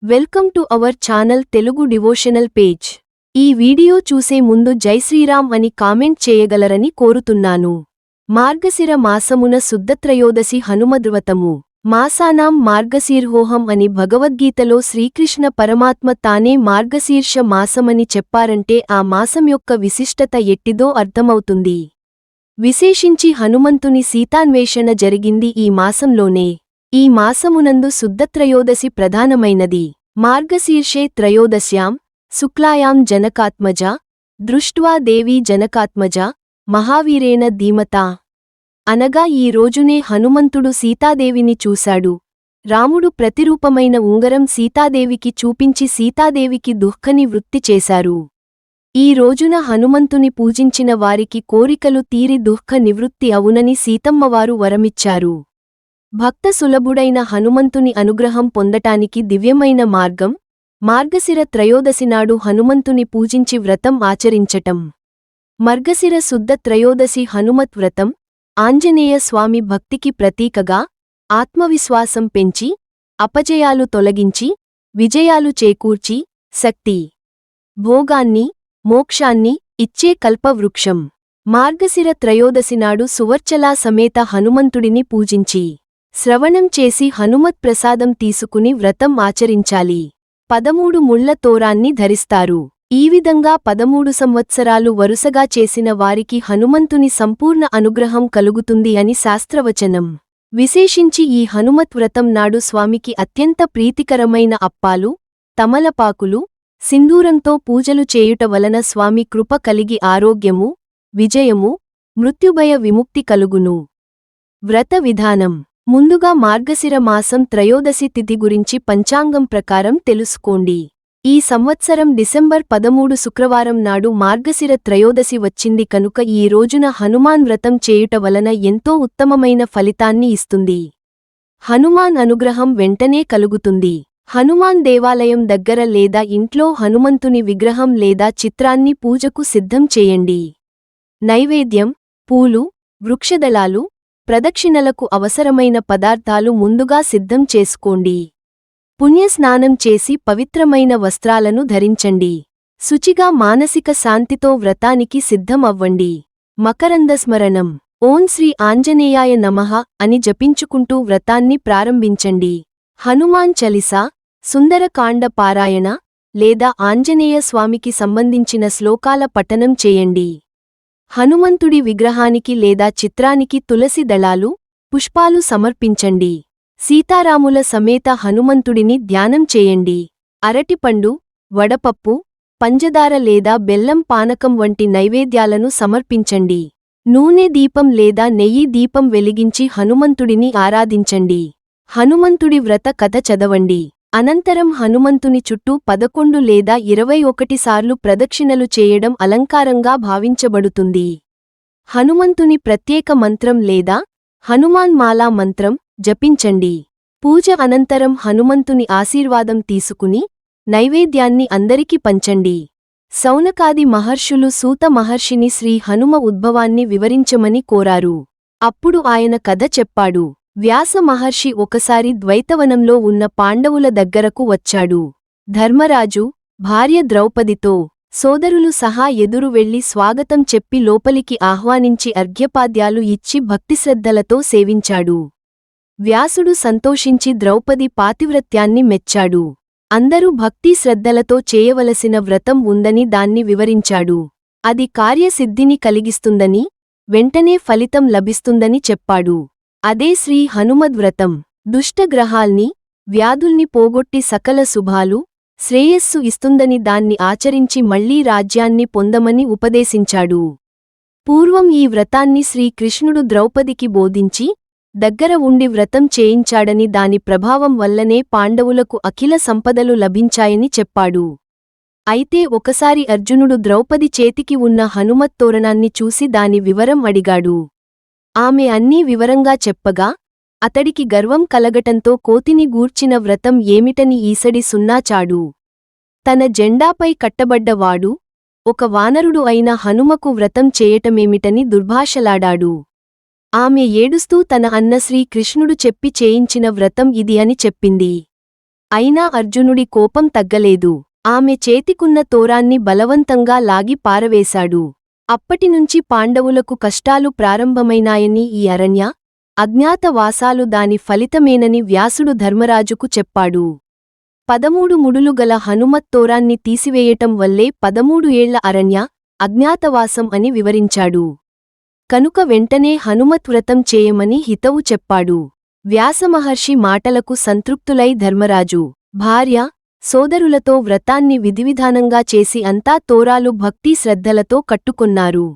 Welcome to our channel Telugu devotional page. ఈ video చూసే ముందు జై శ్రీరామ్ అని కామెంట్ చేయగలరని కోరుతున్నాను. మార్గశిర మాసమున శుద్ధత్రయోదశి హనుమద్వ్రతము. మాసానాం మార్గశీర్హోహం అని భగవద్గీతలో శ్రీకృష్ణ పరమాత్మ తానే మార్గశీర్ష మాసమని చెప్పారంటే ఆ మాసం యొక్క విశిష్టత ఎట్టిదో అర్థమవుతుంది. విశేషించి హనుమంతుని సీతాన్వేషణ జరిగింది ఈ మాసంలోనే. ఈ మాసమునందు శుద్ధత్రయోదశి ప్రధానమైనది. మార్గశీర్షే త్రయోదశ్యాం శుక్లాయాం జనకాత్మజ దృష్ట్వా దేవీ జనకాత్మజ మహావీరేణ ధీమతా అనగా ఈ రోజునే హనుమంతుడు సీతాదేవిని చూశాడు. రాముడు ప్రతిరూపమైన ఉంగరం సీతాదేవికి చూపించి సీతాదేవికి దుఃఖని వృత్తి చేశారు. ఈ రోజున హనుమంతుని పూజించిన వారికి కోరికలు తీరి దుఃఖ నివృత్తి అవునని సీతమ్మవారు వరమిచ్చారు. భక్త సులభుడైన హనుమంతుని అనుగ్రహం పొందటానికి దివ్యమైన మార్గం మార్గశిర త్రయోదశినాడు హనుమంతుని పూజించి వ్రతం ఆచరించటం. మార్గశిర శుద్ధ త్రయోదశి హనుమత్ వ్రతం ఆంజనేయ స్వామి భక్తికి ప్రతీకగా, ఆత్మవిశ్వాసం పెంచి, అపజయాలు తొలగించి, విజయాలు చేకూర్చి, శక్తి, భోగాన్ని, మోక్షాన్ని ఇచ్చే కల్పవృక్షం. మార్గశిర త్రయోదశినాడు సువర్చలా సమేత హనుమంతుడిని పూజించి శ్రవణం చేసి హనుమత్ ప్రసాదం తీసుకుని వ్రతం ఆచరించాలి. 13 ముళ్ల తోరాన్ని ధరిస్తారు. ఈ విధంగా 13 సంవత్సరాలు వరుసగా చేసిన వారికి హనుమంతుని సంపూర్ణ అనుగ్రహం కలుగుతుంది అని శాస్త్రవచనం. విశేషించి ఈ హనుమత్ వ్రతం నాడు స్వామికి అత్యంత ప్రీతికరమైన అప్పాలు, తమలపాకులు, సింధూరంతో పూజలు చేయుట వలన స్వామి కృప కలిగి ఆరోగ్యము, విజయము, మృత్యుభయ విముక్తి కలుగును. వ్రత విధానం. ముందుగా మార్గశిర మాసం త్రయోదశి తిథి గురించి పంచాంగం ప్రకారం తెలుసుకోండి. ఈ సంవత్సరం డిసెంబర్ 13 శుక్రవారం నాడు మార్గశిర త్రయోదశి వచ్చింది కనుక ఈ రోజున హనుమాన్ వ్రతం చేయుట వలన ఎంతో ఉత్తమమైన ఫలితాన్ని ఇస్తుంది. హనుమాన్ అనుగ్రహం వెంటనే కలుగుతుంది. హనుమాన్ దేవాలయం దగ్గర లేదా ఇంట్లో హనుమంతుని విగ్రహం లేదా చిత్రాన్ని పూజకు సిద్ధం చేయండి. నైవేద్యం, పూలు, వృక్షదళాలు, ప్రదక్షిణలకు అవసరమైన పదార్థాలు ముందుగా సిద్ధం చేసుకోండి. పుణ్యస్నానం చేసి పవిత్రమైన వస్త్రాలను ధరించండి. శుచిగా మానసిక శాంతితో వ్రతానికి సిద్ధం అవ్వండి. మకరందస్మరణం. ఓం శ్రీ ఆంజనేయాయ నమః అని జపించుకుంటూ వ్రతాన్ని ప్రారంభించండి. హనుమాన్ చలిసా, సుందరకాండ పారాయణ లేదా ఆంజనేయ స్వామికి సంబంధించిన శ్లోకాల పఠనం చేయండి. హనుమంతుడి విగ్రహానికి లేదా చిత్రానికి తులసి దళాలు, పుష్పాలు సమర్పించండి. సీతారాముల సమేత హనుమంతుడిని ధ్యానం చేయండి. అరటిపండు, వడపప్పు, పంచదార లేదా బెల్లం పానకం వంటి నైవేద్యాలను సమర్పించండి. నూనె దీపం లేదా నెయ్యి దీపం వెలిగించి హనుమంతుడిని ఆరాధించండి. హనుమంతుడి వ్రత కథ చదవండి. అనంతరం హనుమంతుని చుట్టూ 11 లేదా 21 సార్లు ప్రదక్షిణలు చేయడం అలంకారంగా భావించబడుతుంది. హనుమంతుని ప్రత్యేక మంత్రం లేదా హనుమాన్ మాలా మంత్రం జపించండి. పూజ అనంతరం హనుమంతుని ఆశీర్వాదం తీసుకుని నైవేద్యాన్ని అందరికి పంచండి. శౌనకాది మహర్షులు సూత మహర్షిని శ్రీ హనుమ ఉద్భవాన్ని వివరించమని కోరారు. అప్పుడు ఆయన కథ చెప్పాడు. వ్యాస మహర్షి ఒకసారి ద్వైతవనంలో ఉన్న పాండవుల దగ్గరకు వచ్చాడు. ధర్మరాజు, భార్య ద్రౌపదితో సోదరులు సహా ఎదురు వెళ్లి స్వాగతం చెప్పి లోపలికి ఆహ్వానించి అర్ఘ్యపాద్యాలు ఇచ్చి భక్తిశ్రద్ధలతో సేవించాడు. వ్యాసుడు సంతోషించి ద్రౌపది పాతివ్రత్యాన్ని మెచ్చాడు. అందరూ భక్తి శ్రద్ధలతో చేయవలసిన వ్రతం ఉందని దాన్ని వివరించాడు. అది కార్యసిద్ధిని కలిగిస్తుందని, వెంటనే ఫలితం లభిస్తుందని చెప్పాడు. అదే శ్రీ హనుమద్వ్రతం. దుష్టగ్రహాల్ని, వ్యాధుల్ని పోగొట్టి సకల శుభాలు, శ్రేయస్సు ఇస్తుందని దాన్ని ఆచరించి మళ్లీ రాజ్యాన్ని పొందమని ఉపదేశించాడు. పూర్వం ఈ వ్రతాన్ని శ్రీకృష్ణుడు ద్రౌపదికి బోధించి, దగ్గర ఉండి వ్రతం చేయించాడని దాని ప్రభావం వల్లనే పాండవులకు అఖిల సంపదలు లభించాయని చెప్పాడు. అయితే ఒకసారి అర్జునుడు ద్రౌపది చేతికి ఉన్న హనుమత్ తోరణాన్ని చూసి దాని వివరం అడిగాడు. ఆమె అన్నీ వివరంగా చెప్పగా, అతడికి గర్వం కలగటంతో కోతిని గూర్చిన వ్రతం ఏమిటని ఈసడి సున్నాచాడు. తన జెండాపై కట్టబడ్డవాడు, ఒక వానరుడు అయిన హనుమకు వ్రతం చేయటమేమిటని దుర్భాషలాడాడు. ఆమె ఏడుస్తూ తన అన్న శ్రీకృష్ణుడు చెప్పి చేయించిన వ్రతం ఇది అని చెప్పింది. అయినా అర్జునుడి కోపం తగ్గలేదు. ఆమె చేతికున్న తోరాన్ని బలవంతంగా లాగి పారవేశాడు. అప్పటినుంచి పాండవులకు కష్టాలు ప్రారంభమైనాయని ఈ అరణ్య అజ్ఞాతవాసాలు దాని ఫలితమేనని వ్యాసుడు ధర్మరాజుకు చెప్పాడు. 13 ముడులు గల హనుమత్ తోరాన్ని తీసివేయటం వల్లే 13 ఏళ్ల అరణ్య అజ్ఞాతవాసం అని వివరించాడు. కనుక వెంటనే హనుమత్ వ్రతం చేయమని హితవు చెప్పాడు. వ్యాసమహర్షి మాటలకు సంతృప్తులై ధర్మరాజు, భార్య, సోదరులతో వ్రతాన్ని విధివిధానంగా చేసి అంతా తోరాలు భక్తి శ్రద్ధలతో కట్టుకొన్నారు.